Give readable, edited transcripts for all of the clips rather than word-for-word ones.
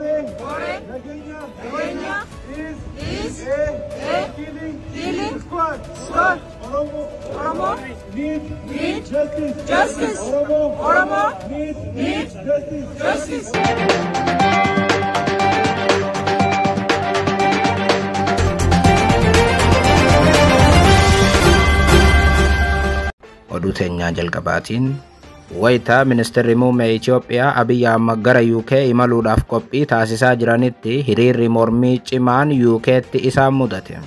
Nagenya is a killing squad. Oromo need justice. Oromo need justice. Oduu teenya jalqabaatiin wayita Ministeerri Muummee Itoophiyaa Abiy Ahmed gara UK imaluudhaaf qophii taasisaa jiranitti hiriirri mormii cimaan UK'tti isaan mudate.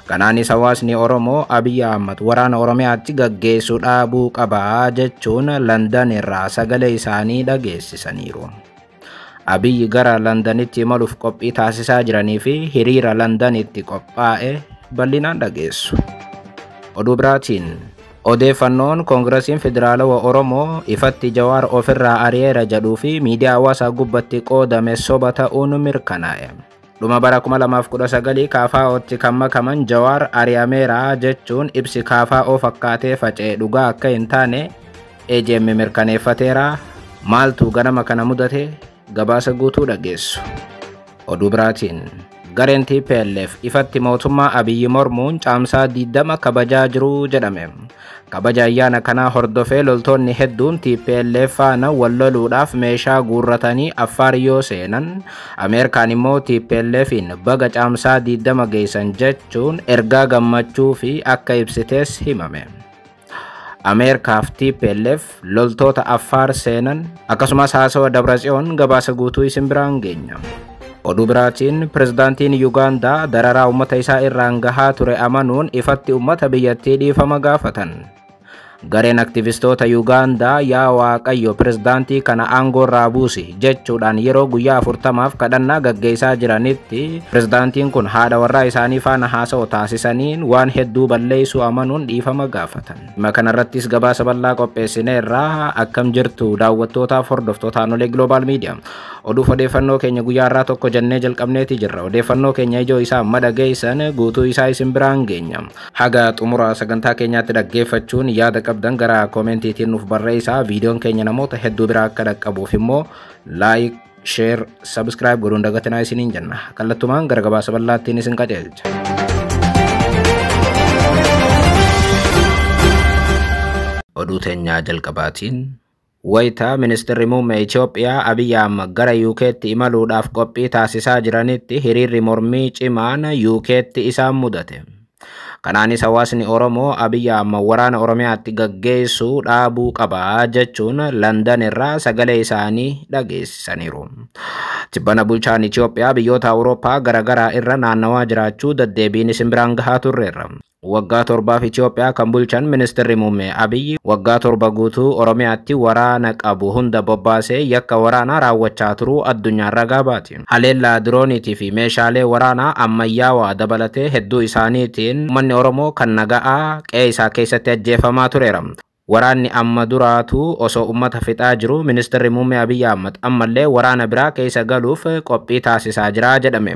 Kanaanis hawaasni Oromoo Abiy Ahmed waraana Oromiyaatti gaggeessuu dhaabuu qaba jechuun London irraa sagalee isaanii dhageessisaniiru. Abiy gara Londonitti imaluuf qophii taasisaa jiranii fi hiriira Londonitti qophaa'e bal'inaan dhageessu. Oduu biraatiin odeeffannoon Koongiresiin Federaalawaa Oromoo ifatti Jawaar ofirraa ari'eera jedhuu fi miidiyaa hawaasaa gubbatti qoodame soba ta'uun mirkanaa'e. Dhuma bara 2019 KFO'tti kan makaman Jawaar ari'ameera jechuun ibsi KFO fakkaatee faca'e dhugaa akka hin taane EJM mirkaneeffateera. Maaltu ganama kana mudate? Gabaasa guutuu dhageessu. Oduu biraatiin gareen TPLF ifatti mootummaa Abiyyi mormuun caamsaa 20 kabajaa jiru jedhame. Kabaja ayyaana kana hordofee loltoonni hedduun TPLF faana wal loluudhaaf meeshaa guurratanii Affaar yoo seenan, Ameerikaan immoo TPLFin baga caamsaa 20 geessan jechuun ergaa gammachuu fi akka ibsitees himame. Ameerikaaf TPLF loltoota Affaar seenan akkasumas haasawa Dabratsiyoon gabaasa guutuu isin biraan geenya. Oduu biraatiin pirezidaantiin Yugaandaa dararaa uummata isaa irraan gahaa ture amanuun ifatti uummata biyyattii dhiifama gaafatan. Gareen aktivistoota Yugaandaa yaa Waaqayyo pirezidaantii kana aangoo irraa buusi jechuudhaan yeroo guyyaa 40f kadhannaa gaggeessaa jiranitti pirezidaantiin kun haadha warraa isaanii faana haasawa taasisaniin waan hedduu balleessuu amanuun dhiifama gaafatan. Dhimma kanarrattis gabaasa bal'aa qopheessineerra. Akkam jirtu daawwattootaaf hordoftoota Anolee Global Media. Oduuf odeeffannoo keenya guyyaa irraa tokko jennee jalqabneeti jirra. Odeeffannoo keenya ijoo isaa madhageessan guutuu isaa isin biraan geenya. Haga xumura sagantaa keenyaatti dhaggeeffachuun yaada qabdan gara koomentiitiin nuuf barreessaa. Viidiyoon keenya namoota hedduu biraa akka dhaqqabuuf immoo like, share, subscribe godhuun dagatinaa isiniin jenna. Kallattumaan gara gabaasa bal'aattiin isin qajeelcha. Oduu teenyaa jalqabaatiin wayita Ministeerri Muummee Itoophiyaa Abiy Ahmed gara UK'tti imaluudhaaf qophii taasisaa jiranitti hiriirri mormii cimaan UK'tti isaan mudate. Kanaanis hawaasni Oromoo Abiy Ahmed waraana Oromiyaatti gaggeessuu dhaabuu qaba jechuun London irraa sagalee isaanii dhageessisaniiru. Tibbana bulchaan Itoophiyaa biyyoota Awurooppaa garaagaraa irra naannawaa jiraachuu deddeebiin isin biraan gahaa turreerra. Waggaa 7 Itoophiyaa kan bulchan Ministeerri Muummee Abiy waggaa 7 guutuu Oromiyaatti waraana qabu hunda bobbaasee yakka waraanaa raawwachaa turuu addunyaan ragaa baati. Haleellaa dirooniitii fi meeshaalee waraanaa ammayyaawaa dabalatee hedduu isaaniitiin uummanni Oromoo kan naga'aa qe'ee isaa keessatti ajjeefamaa tureera. Waraanni amma duraatu osoo ummata fixaa jiru Ministeerri Muummee Abiy Ahmed ammallee waraana biraa keessa galuuf qophii taasisaa jira jedhame.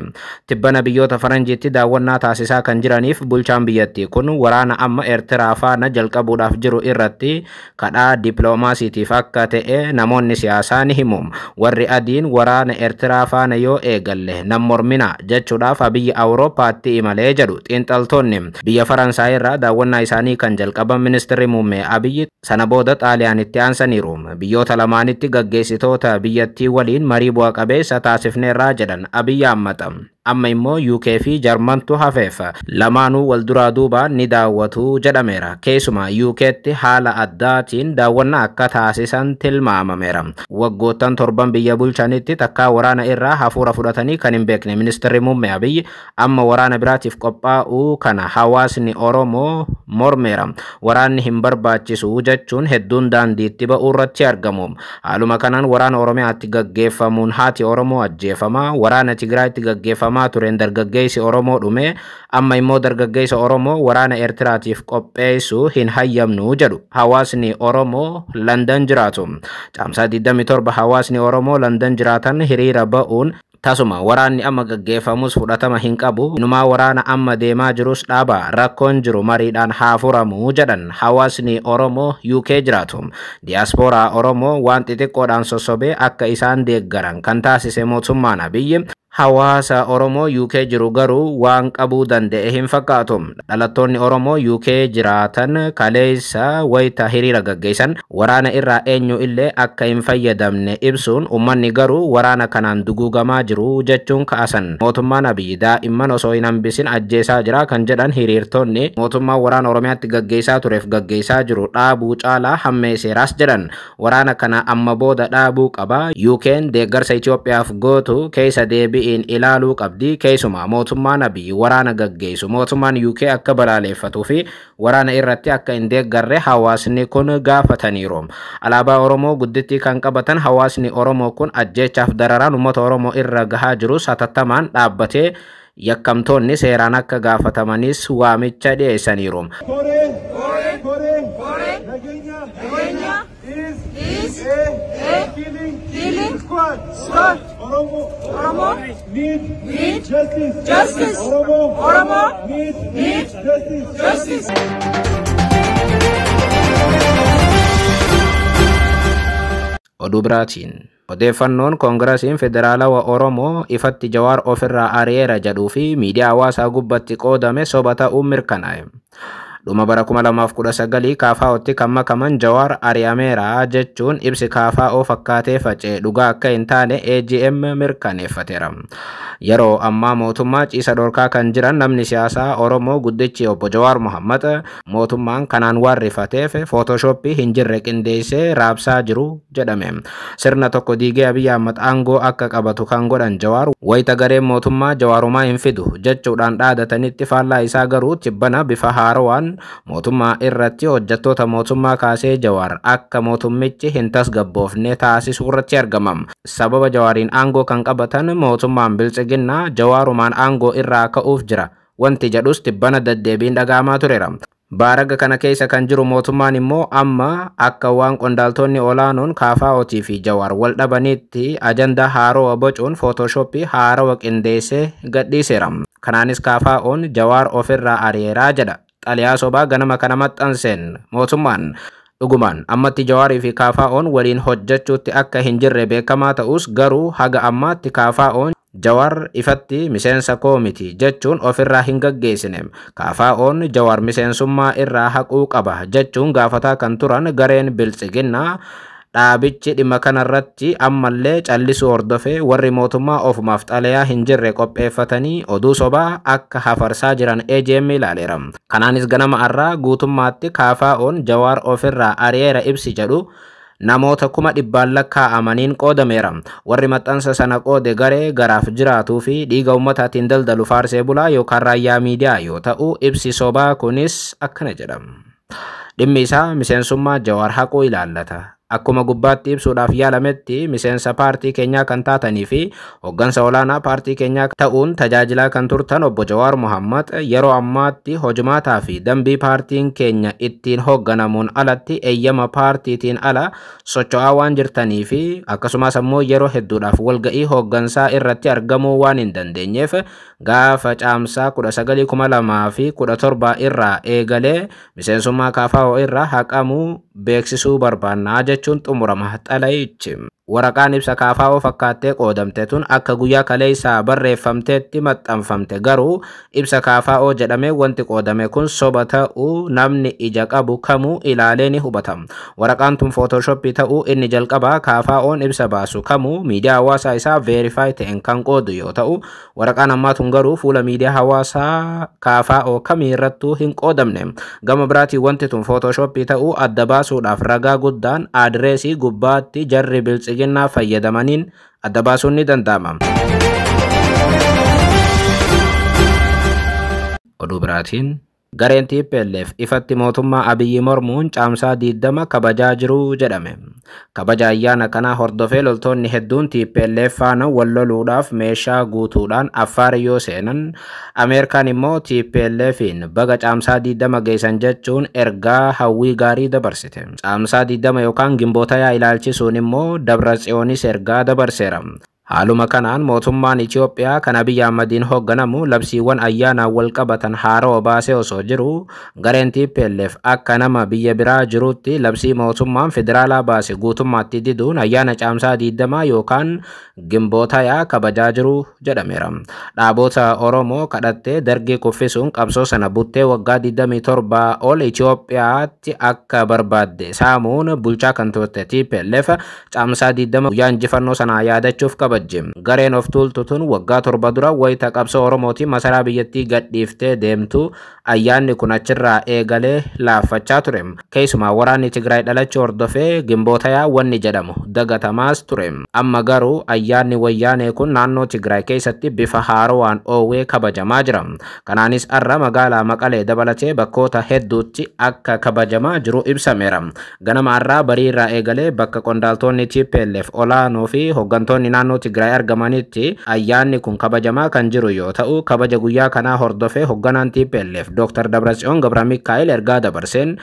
Tibbana biyyoota Faranjiitti daawwannaa taasisaa kan jiraniif bulchaan biyyattii kun waraana amma Eertiraa faana jalqabuudhaaf jiru irratti kadhaa dippiloomaasiitiif akka ta'e namoonni siyaasaa ni himu. Warri adiin waraana Eertiraa faana yoo eegalle nan mormina jechuudhaaf Abiy Awurooppaatti imalee jedhu xiinxaltoonni. Biyya Faransaay irraa daawwannaa isaanii kan jalqaban Ministeerri Muummee Abiy sana booda Xaaliyaanitti aansaniiru. Biyyoota lamaanitti gaggeessitoota biyyattii waliin marii bu'a qabeessa taasifneerraa jedhan Abiy Ahmed. Amma immoo UK fi Jarmantu hafeef lamaanuu wal duraa duubaan ni daawwatu jedhameera. Keessumaa UK'tti haala addaatiin daawwannaa akka taasisan tilmaamameera. Waggoottan 7 biyya bulchanitti takkaa waraana irraa hafuura fudhatanii kan hin beekne Ministeerri Muummee Abiy amma waraana biraatiif qophaa'uu kana hawaasni Oromoo mormeera. Waraanni hin barbaachisu jechuun hedduun daandiitti ba'uu irratti argamu. Haaluma kanaan waraana Oromiyaatti gaggeeffamuun haati Oromoo ajjeefamaa, waraana Tigraayitti gaggeeffamaa tureen dargaggeessi Oromoo dhume, amma immoo dargaggeessa Oromoo waraana Eertiraatiif qopheessuu hin hayyamnu jedhu hawaasni Oromoo London jiraatu. Caamsaa 27 hawaasni Oromoo London jiraatan hiriira ba'uun Tasuma waraanni amma gaggeeffamus fudhatama hin qabu. Inumaa waraana amma deemaa jirus dhaaba rakkoon jiru mariidhaan haa furamu jedhan hawaasni Oromoo UK jiraatu. Diiyaaspooraa Oromoo waan xixiqqoodhaan sossobee akka isaan deeggaran kan taasise mootummaan Abiyyi hawaasa Oromoo UK jiru garuu waan qabuu danda'e hin fakkaatu. Dhalattoonni Oromoo UK jiraatan kaleessa wayita hiriira gaggeessan waraana irraa eenyu illee akka hin fayyadamne ibsuun uummanni garuu waraana kanaan duguugamaa jiru jechuun kaasan. Mootummaan Abiyyi daa'imman osoo hin hambisin ajjeesaa jira kan jedhan hiriirtonni mootummaan waraana Oromiyaatti gaggeessaa tureef gaggeessaa jiru dhaabuu caalaa hammeeseeraas jedhan. Waraana kana amma booda dhaabuu qaba. UK'n deeggarsa Itoophiyaaf gootu keessa deebi'in ilaaluu qabdi. Keessumaa mootummaan Abiyyi waraana gaggeessu mootummaan UK akka balaaleffatuu fi waraana irratti akka hin deeggarre hawaasni kun gaafataniiru. Alaabaa Oromoo guddittii kan qabatan hawaasni Oromoo kun ajjeechaaf dararaan uummata Oromoo irra gahaa jirus hatattamaan dhaabbatee yakkamtoonni seeraan akka gaafatamanis waamicha dhiyeessaniiru. Oromo need justice. Oromo need justice. Oduu biraatiin odeeffannoon koongirasiin federaalawaa Oromoo ifatti Jawaar ofirraa ari'eera jedhuu fi miidiyaa hawaasaa gubbatti qoodame soba ta'uu mirkanaa'e. Dhuma bara 2019 KFO'tti kan makaman Jawaar ari'ameera jechuun ibsi KFO fakkaatee facee dhugaa akka hin taane AGM mirkaneeffateera. Yeroo ammaa mootummaa ciisa dhorkaa kan jiran namni siyaasaa Oromoo guddichi obbo Jawaar Mohammad mootummaan kanaan waan rifateef Photoshooppii hin jirre qindeessee raabsaa jiru jedhame. Sirna tokko diigee Abiy Ahmad aangoo akka qabatu kan godhan Jawaar wayita gareen mootummaa Jawaarumaa hin fidu jechuudhaan dhaadatanitti faallaa isaa garuu tibbana bifa haarawaan mootummaa irratti hojjettoota mootummaa kaasee Jawaar akka mootummichi hin tasgabboofne taasisuu irratti argamam. Sababa Jawaariin aangoo kan qabatan mootummaan bilchiginna Jawaarumaan aangoo irraa ka'uuf jira wanti jedhus tibbana deddeebiin dhagahamaa tureera. Baaraga kana keessa kan jiru mootummaan immoo amma akka waan qondaaltonni olaanoon KFO'tii fi Jawaar wal dhabanitti ajandaa haarawa bocuun Photoshooppii haarawa qindeessee gadhiiseera. Kanaanis KFO'n Jawaar ofirraa ari'eeraa jedha. Xaliyaa sobaa ganama kana maxxanseen mootummaan dhugumaan ammatti Jawaarii fi KFO'n waliin hojjechuutti akka hin jirre beekamaa ta'us garuu haga ammaatti KFO'n Jawaar ifatti miseensa koomiti jechuun ofirraa hin gaggeessine. KFO'n Jawaar miseensummaa irraa haquu qaba jechuun gaafataa kan turan gareen bilchiginnaa dhaabichi dhimma kanarratti ammallee callisuu hordofee warri mootummaa ofumaaf xalayaa hin jirre qopheeffatanii oduu sobaa akka hafarsaa jiran AGM ilaaleera. Kanaanis ganama har'aa guutummaatti KFO'n Jawaar ofirraa ari'eera ibsi jedhu namoota 100,000 lakkaa'amaniin qoodameera. Warri maxxansa sana qoode garee garaaf jiraatuu fi dhiiga ummataatiin daldalu faarsee bulaa yookaan raayyaa miidiyaa yoo ta'u ibsi sobaa kunis akkana jedhama. Dhimmi isaa miseensummaa Jawaar haquu ilaallata. Akkuma gubbaatti ibsuudhaaf yaalametti miseensa paartii keenyaa kan taatanii fi hoggansa olaanaa paartii keenyaa ta'uun tajaajilaa kan turtan obbo Jawaar Mohammad yeroo ammaatti hojmaataa fi dambii paartiin keenya ittiin hogganamuun alatti eeyyama paartiitiin ala socho'aa waan jirtanii fi akkasumas ammoo yeroo hedduudhaaf walga'ii hoggansaa irratti argamuu waan hin dandeenyeef gaafa caamsaa 19,2017 irraa eegalee miseensummaa KFO irraa haqamuu beeksisuu barbaannaa jechuun xumurama xalayichi. Waraqaan ibsa KFO fakkaattee qoodamte tun akka guyyaa kaleessaa barreeffamteetti maxxanfamte garuu ibsa KFO jedhamee wanti qoodame kun soba ta'uu namni ija qabu kamuu ilaalee ni hubatama. Waraqaan tun Photoshooppii ta'uu inni jalqabaa KFO'n ibsa baasu kamuu miidiyaa hawaasaa isaa verify ta'een kan qoodu yoo ta'u waraqaan ammaa tun garuu fuula miidiyaa hawaasaa KFO kamiirrattuu hin qoodamne. Gama biraatiin wanti tun Photoshooppii ta'uu adda baasuudhaaf ragaa guddaan adireesii gubbaatti jarri bilchiginnaa fayyadamaniin adda baasuun ni danda'ama. Oduu biraatiin gareen TPLF ifatti mootummaa Abiyyi mormuun caamsaa 20 kabajaa jiru jedhame. Kabaja ayyaana kanaa hordofee loltoonni hedduun TPLF faana wal loluudhaaf meeshaa guutuudhaan Affaar yoo seenan Ameerikaan immoo TPLFin baga caamsaa 20 geessan jechuun ergaa hawwii gaarii dabarsite. Caamsaa 20 yookaan gimboota yaa ilaalchisuun immoo Dabratsiyoonis ergaa dabarseera. Haaluma kanaan mootummaan Itoophiyaa kan Abiy Ahmediin hoogganamu labsiiwwan ayyaana wal qabatan haaroo baasee osoo jiru gareen TPLF akka nama biyya biraa jirutti labsii mootummaan federaalaa baase guutummaatti diduun ayyaana caamsaa 20 yookaan Gimbootayaa kabajaa jiru jedhameera. Dhaabota Oromoo kadhattee dargii kuffisuun qabsoo sana buttee waggaa 27 ol Itoophiyaatti akka barbaadde saamuun bulchaa kan turte TPLF caamsaa 20 guyyaa injifannoo sana yaadachuuf gareen of tuultuun waggaa 7 dura wayita qabsoo Oromooti masaraa biyyattii gadhiiftee deemtu ayyaanni kun achirraa eegalee laaffachaa ture. Keessumaa waraanni Tigraay dhalachuu hordofee Gimbootayaa wanni jedhamu dagatamaas ture. Amma garuu ayyaanni wayyaanee kun naannoo Tigraay keessatti bifa haarowaan oowwee kabajamaa jira. Kanaanis har'a magaalaa Maqalee dabalatee bakkoota hedduutti akka kabajamaa jiru ibsameera. Ganama har'aa bariirraa eegalee bakka qondaaltonni TPLF olaanoo fi hooggantoonni naannoo Tigraay argamanitti ayyaanni kun kabajamaa kan jiru yoo ta'u kabaja guyyaa kanaa hordofee hoogganaan TPLF Dr. Dabratsiyoon Gabramikaa'el ergaa dabarseen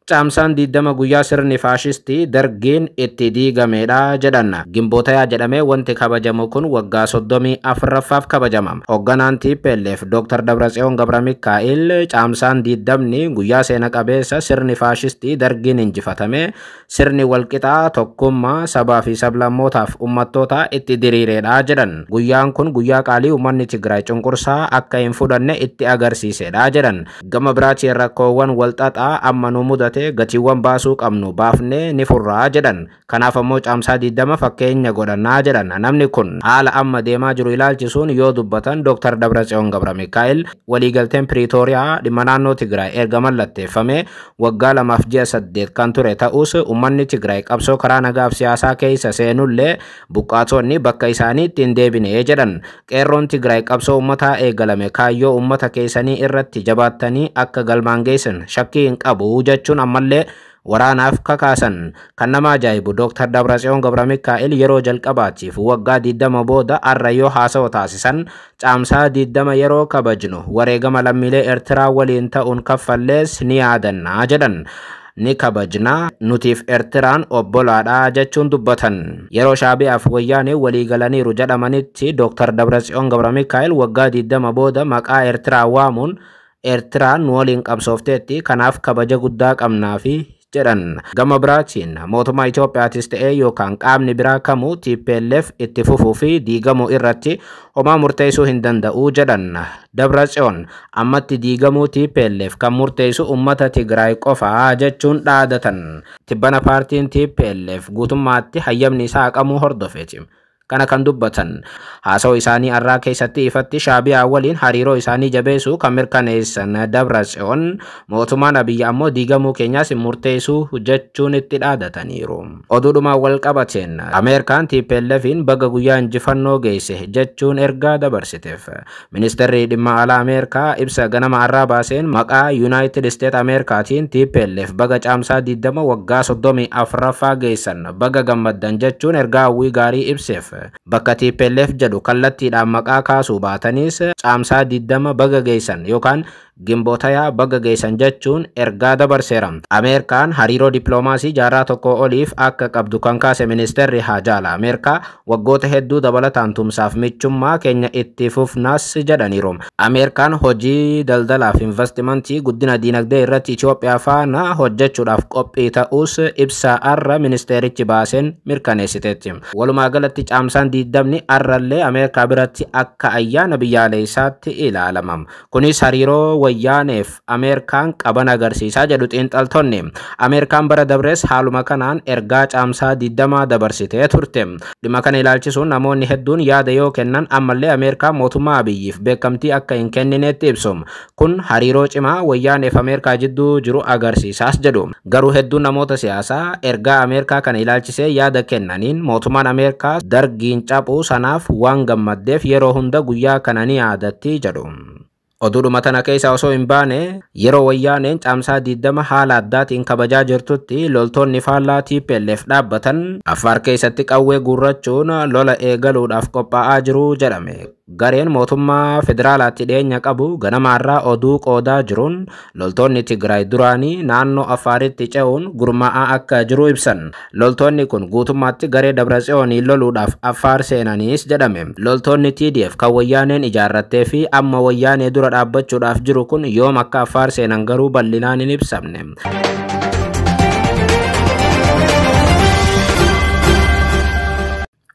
caamsaan 20 guyyaa sirni faashistii dargiin itti diigameedha jedhan. Gimbootayaa jedhamee wanti kabajamu kun waggaa 34ffaaf kabajama. Hoogganaan TPLF Dr. Dabratsiyoon Gabramikaa'el caamsaan 20 guyyaa seena qabeessa sirni faashistii dargiin injifatame sirni walqixaa tokkummaa sabaa fi sablammootaaf uummattoota itti diriireedha jedhan. Guyyaan kun guyyaa qaalii uummanni Tigraay cunqursaa akka hin fudhanne itti agarsiisedha jedhan. Gama biraatiin rakkoowwan walxaxaa amma nu mudate gatiiwwan baasuu qabnu baafnee ni furraa jedhan. Kanaaf ammoo caamsaa 20 fakkeenya godhannaa jedhan. Namni kun haala amma deemaa jiru ilaalchisuun yoo dubbatan Dr. Dabratsiyoon Gabramikaa'el waliigalteen Piriitooriyaa dhimma naannoo Tigraay erga mallatteeffame waggaa 2.8 kan ture ta'us uummanni Tigraay qabsoo karaa nagaaf siyaasaa keessa seenullee buqqaatonni bakka isaaniitti hin deebine jedhan. Qeerroon Tigraay qabsoo uummataa eegalame kaayyoo uummata keessanii irratti jabaattanii akka galmaan geessan shakkii hin qabu jechuun ammallee waraanaaf kakaasan. Kan nama ajaa'ibu Dr. Dabratsiyoon Gabramikaa'el yeroo jalqabaatiif waggaa 20 booda har'a yoo haasawaa taasisan caamsaa 20 yeroo kabajnu wareegama lammiilee Eertiraa waliin ta'uun kaffallees ni yaadannaa jedhan. Ni kabajnaa nutiif Eertiraan obbolaadha jechuun dubbatan. Yeroo Shaabiyaaf wayyaanee walii galaniiru jedhamanitti Dr. Dabratsiyoon Gabramikaa'el waggaa 20 booda maqaa Eertiraa waamuun Eertiraan waliin qabsoofteetti kanaaf kabaja guddaa qabnaafi jedhan. Gama biraatiin mootummaa Itoophiyaatis ta'ee yookaan qaamni biraa kamuu TPLF itti fufuu fi diigamuu irratti homaa murteessuu hin danda'u jedhan. Dabratsiyoon ammatti diigamuu TPLF kan murteessu uummata Tigraay qofaa jechuun dhaadatan. Tibbana paartiin TPLF guutummaatti hayyamni isaa haqamuu hordofeeti. Kana kan dubbatan haasawaa isaanii har'aa keessatti ifatti Shaabiyaa waliin hariiroo isaanii jabeessuu kan mirkaneessan Dabratsiyoon mootummaan Abiy ammoo diigamuu keenyaas murteessuu jechuun itti dhaadataniiru. Oduudhumaan wal qabateen Ameerikaan TPLFin baga guyyaa injifannoo geesse jechuun ergaa dabarsiteef. Ministeerri dhimma alaa Ameerikaa ibsa ganama har'aa baaseen maqaa United States Ameerikaatiin TPLF baga caamsaa 20 waggaa 34ffaa geessan baga gammaddan jechuun ergaa hawwii gaarii ibseef. Bakka TPLF jedhu kallattiidhaan maqaa kaasuu baatanis caamsaa 20 baga geessan yookaan Gimbootayaa baga geessan jechuun ergaa dabarseera. Ameerikaan hariiroo dippiloomaasii jaarraa tokko oliif akka qabdu kan kaase ministeerri haajaa alaa Ameerikaa waggoota hedduu dabalataan tumsaaf michummaa keenya itti fufnas jedhaniiru. Ameerikaan hojii daldalaaf investimentii guddina diinagdee irratti Itoophiyaa faana hojjechuudhaaf qophii ta'us ibsa har'a ministeerichi baaseen mirkaneessiteetti. Walumaa galatti caamsaan 20 har'allee Ameerikaa biratti akka ayyaana biyyaalessaatti ilaalama. Kunis hariiroo wayyaaneef Ameerikaan qaban agarsiisaa jedhu xiinxaltoonni. Ameerikaan bara dabrees haaluma kanaan ergaa caamsaa 20 dabarsitee turte. Dhimma kana ilaalchisuun namoonni hedduun yaada yoo kennan ammallee Ameerikaan mootummaa Abiyyiif beekamtii akka hin kennineetti ibsu. Kun hariiroo cimaa wayyaaneef Ameerikaa jidduu jiru agarsiisaas jedhu. Garuu hedduun namoota siyaasaa ergaa Ameerikaa kana ilaalchisee yaada kennaniin mootummaan Ameerikaa dargiin cabuu sanaaf waan gammaddeef yeroo hunda guyyaa kana ni yaadatti jedhu. Oduudhuma tana keessa osoo hin baane yeroo wayyaaneen caamsaa 20 haala addaatiin kabajaa jirtutti loltoonni faallaa TPLF dhaabbatan Affaar keessatti qawwee guurrachuun lola eegaluudhaaf qophaa'aa jiru jedhame. Gareen mootummaa federaalaatti dhiyeenya qabu ganamaarraa oduu qoodaa jiruun loltoonni Tigraay duraanii naannoo Afaaritti ce'uun gurmaa'aa akka jiru ibsan. Loltoonni kun guutummaatti garee Dabratsiyooniin loluudhaaf Afaar seenaniis jedhame. Loltoonni TDF kan wayyaaneen ijaarrattee fi amma wayyaanee dura dhaabbachuudhaaf jiru kun yoom akka Afaar seenan garuu bal'inaan hin ibsamne.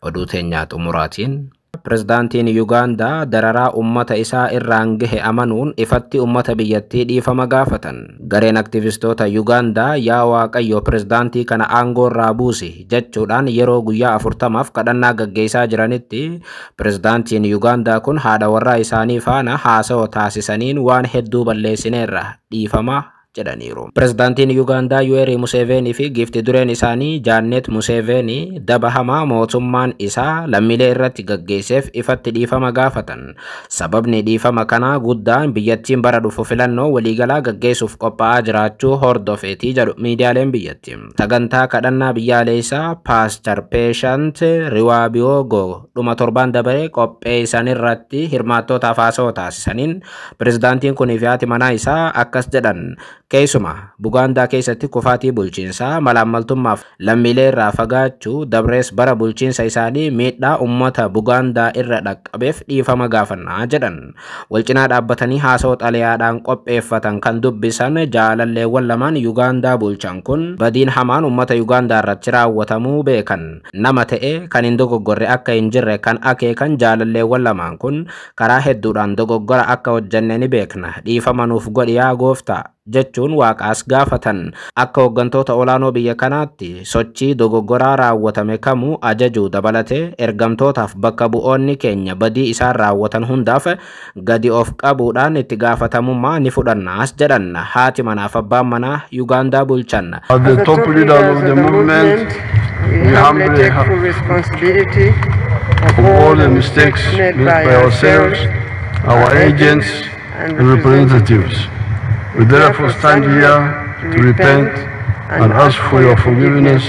Oduu teenyaa xumuraatiin Pirezidaantiin Yuugaandaa dararaa uummata isaa irraan gahe amanuun ifatti uummata biyyattii dhiifama gaafatan. Gareen aktivistoota Yuugaandaa yaa Waaqayyo pirezidaantii kana aangoo irraa buusi jechuudhaan yeroo guyyaa 40f kadhannaa gaggeessaa jiranitti pirezidaantiin Yuugaandaa kun haadha warraa isaanii faana haasawaa taasisaniin waan hedduu balleessineerra dhiifama jedhaniiru. Pirezidaantiin Yuugaandaa Yoweri Museveni fi giifti dureen isaanii Jaanet Museveni daba hamaa mootummaan isaa lammiilee irratti gaggeesseef ifatti dhiifama gaafatan. Sababni dhiifama kanaa guddaan biyyattiin bara dhufu filannoo waliigalaa gaggeessuuf qophaa'aa jiraachuu hordofeetii jedhu miidiyaaleen biyyattii. Sagantaa kadhannaa biyyaalessaa Paaster Peeshant Riwaabiyoogo dhuma torban dabaree qopheessan irratti hirmaattootaaf haasawaa taasisaniin pirezidaantiin kunii fi haati manaa isaa akkas jedhan. Keessuma Bugaandaa keessatti kufaatii bulchiinsaa malaammaltummaaf lammiilee irraa fagaachuu dabrees bara bulchiinsa isaanii miidhaa uummata Bugaandaa irra dhaqqabeef dhiifama gaafannaa jedhan. Walcinaa dhaabbatanii haasawaa xalayaadhaan qopheeffatan kan dubbisan jaalalleewwan lamaan Yuugaandaa bulchan kun badiin hamaan uummata Yuugaandaa irratti raawwatamuu beekan. Nama ta'e kan hin dogoggorre akka hin jirre kan akeekan jaalalleewwan lamaan kun karaa hedduudhaan dogoggora akka hojjenne ni beekna. Dhiifama nuuf godhi yaa gooftaa jechuun waaqaas gaafatan. Akka hooggantoota olaanoo biyya kanaatti sochii dogoggoraa raawwatame kamuu ajajuu dabalatee ergamtootaaf bakka bu'oonni keenya badii isaan raawwatan hundaaf gadi of qabuudhaan itti gaafatamummaa ni fudhannaas jedhan haati manaaf abbaan manaa Yuugaandaa bulchan. As the top leader of the movement, we humbly have full responsibility of all the mistakes made by ourselves, our agents and representatives. We therefore stand here to repent and ask for your forgiveness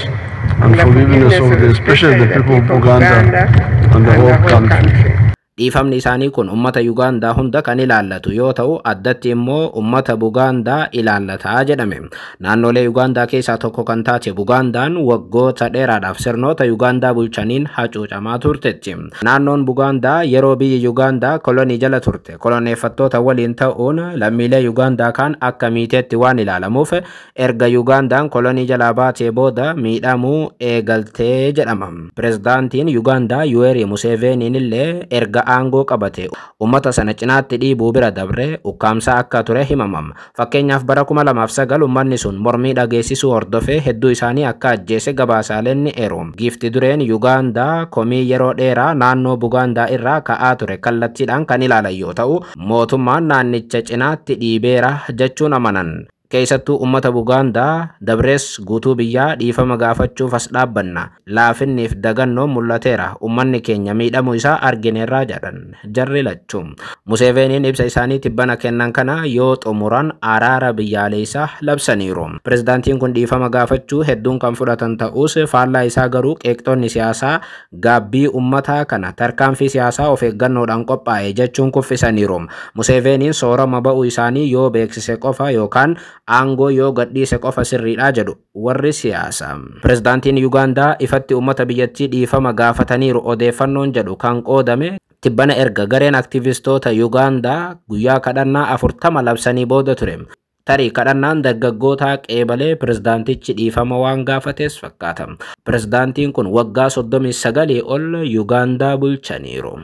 and forgiveness of especially the people of Uganda and the whole country. Dhiifamni isaanii kun uummata Yuugaandaa hunda kan ilaallatu yoo ta'u addatti immoo uummata Bugaandaa ilaallataa jedhame. Naannolee Yuugaandaa keessaa tokko kan taate Bugaandaan waggoota dheeraadhaaf sirnoota Yuugaandaa bulchaniin hacuucamaa turteetti. Naannoon Bugaandaa yeroo biyyi Yuugaandaa kolonii jala turte koloneeffattoota waliin ta'uun lammiilee Yuugaandaa kan akka miiteetti waan ilaalamuuf erga Yuugaandaan kolonii jalaa baatee booda miidhamuu eegaltee jedhama. Pirezidaantiin Yuugaandaa Yoweri Museveniin illee erga aangoo qabate ummata sana cinaatti dhiibuu bira dabre ukkaamsaa akka ture himamam. Fakkeenyaaf bara 2009 ummanni sun mormii dhageessisuu hordofee hedduu isaanii akka ajjeese gabaasaaleen ni eeru. Giifti dureen Yuugaandaa komii yeroo dheeraa naannoo Bugaandaa irraa ka'aa ture kallattiidhaan kan ilaalan yoo ta'u mootummaan naannicha cinaatti dhiibeera jechuun amanan. Keessattuu uummata Bugaandaa dabrees guutuu biyyaa dhiifama gaafachuuf as dhaabbanna. Laafinniif dagannoo mul'ateera. Uummanni keenya miidhamuu isaa argineerraa jedhan jarri lachuu. Museveniin ibsa isaanii tibbana kennan kana yoo xumuran araara biyyaalessaa labsaniiru. Pirezidaantiin kun dhiifama gaafachuu hedduun kan fudhatan ta'us faallaa isaa garuu qeeqxoonni siyaasaa gaabbii uummataa kana tarkaanfii siyaasaa of eeggannoodhaan qophaa'e jechuun kuffisaniiru. Museveniin soorama ba'uu isaanii yoo beeksise qofa yookaan aangoo yoo gadhiise qofa sirriidha jedhu warri siyaasaa. Pirezidaantiin Yuugaandaa ifatti uummata biyyattii dhiifama gaafataniiru odeeffannoon jedhu kan qoodame tibbana erga gareen aktivistoota Yuugaandaa guyyaa kadhannaa 40 labsanii booda ture. Tarii kadhannaan dargaggoota qeebalee pirezidaantichi dhiifama waan gaafates fakkaata. Pirezidaantiin kun waggaa 39 ol Yuugaandaa bulchaniiru.